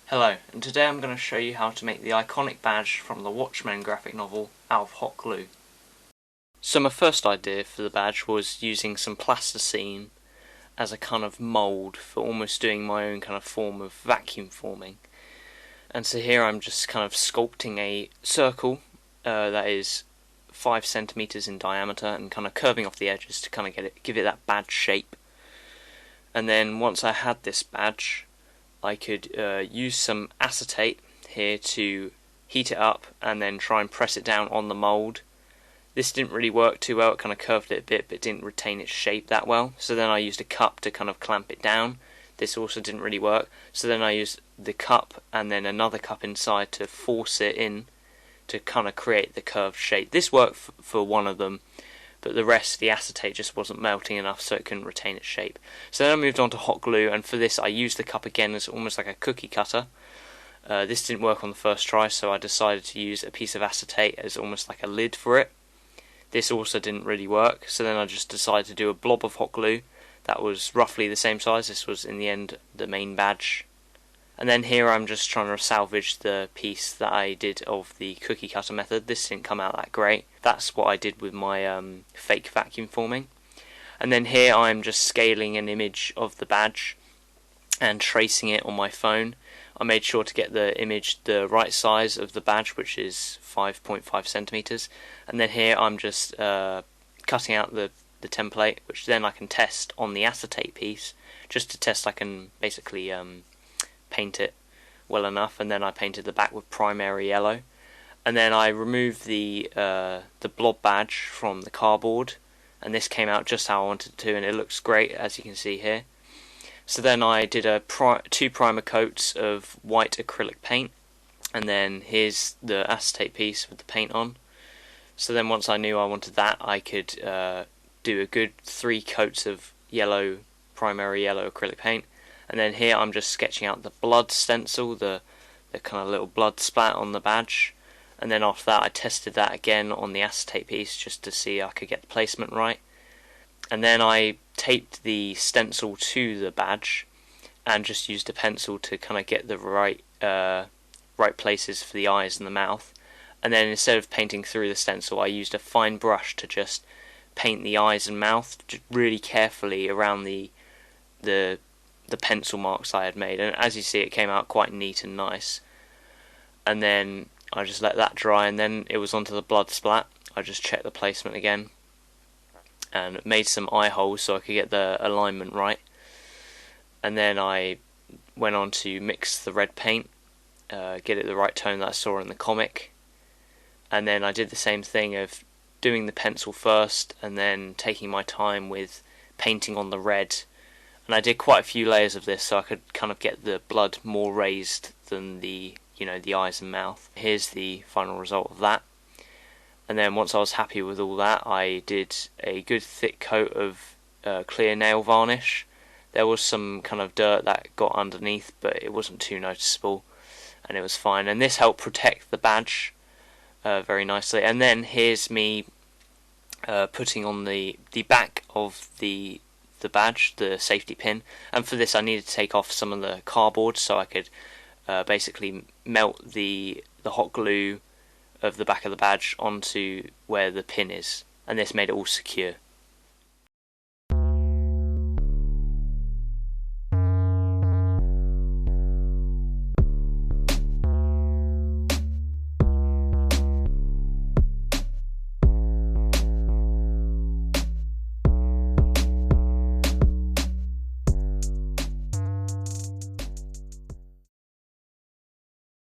Hello, and today I'm going to show you how to make the iconic badge from the Watchmen graphic novel out of hot glue. So my first idea for the badge was using some plasticine as a kind of mould for almost doing my own kind of form of vacuum forming. And so here I'm just kind of sculpting a circle that is 5 centimeters in diameter and kind of curving off the edges to kind of give it that badge shape. And then once I had this badge, I could use some acetate here to heat it up and then try and press it down on the mould. This didn't really work too well, it kind of curved it a bit but didn't retain its shape that well. So then I used a cup to kind of clamp it down. This also didn't really work. So then I used the cup and then another cup inside to force it in to kind of create the curved shape. This worked for one of them, but the rest, the acetate just wasn't melting enough so it couldn't retain its shape. So then I moved on to hot glue, and for this I used the cup again as almost like a cookie cutter. This didn't work on the first try, so I decided to use a piece of acetate as almost like a lid for it. This also didn't really work, so then I just decided to do a blob of hot glue that was roughly the same size. This was in the end the main badge. And then here I'm just trying to salvage the piece that I did of the cookie cutter method. This didn't come out that great. That's what I did with my fake vacuum forming. And then here I'm just scaling an image of the badge and tracing it on my phone. I made sure to get the image the right size of the badge, which is 5.5 centimeters. And then here I'm just cutting out the template, which then I can test on the acetate piece, just to test I can basically paint it well enough. And then I painted the back with primary yellow, and then I removed the blob badge from the cardboard, and this came out just how I wanted it to, and it looks great as you can see here. So then I did two primer coats of white acrylic paint, and then here's the acetate piece with the paint on. So then once I knew I wanted that, I could do a good 3 coats of yellow, primary yellow acrylic paint. And then here I'm just sketching out the blood stencil, the kind of little blood splat on the badge. And then after that I tested that again on the acetate piece just to see I could get the placement right. And then I taped the stencil to the badge and just used a pencil to kind of get the right places for the eyes and the mouth. And then instead of painting through the stencil, I used a fine brush to just paint the eyes and mouth really carefully around the pencil marks I had made, and as you see it came out quite neat and nice. And then I just let that dry, and then it was onto the blood splat. I just checked the placement again and made some eye holes so I could get the alignment right. And then I went on to mix the red paint, get it the right tone that I saw in the comic. And then I did the same thing of doing the pencil first and then taking my time with painting on the red. And I did quite a few layers of this so I could kind of get the blood more raised than the eyes and mouth. Here's the final result of that. And then once I was happy with all that, I did a good thick coat of clear nail varnish. There was some kind of dirt that got underneath, but it wasn't too noticeable and it was fine. And this helped protect the badge very nicely. And then here's me putting on the back of the badge, the safety pin, and for this I needed to take off some of the cardboard so I could basically melt the hot glue of the back of the badge onto where the pin is, and this made it all secure.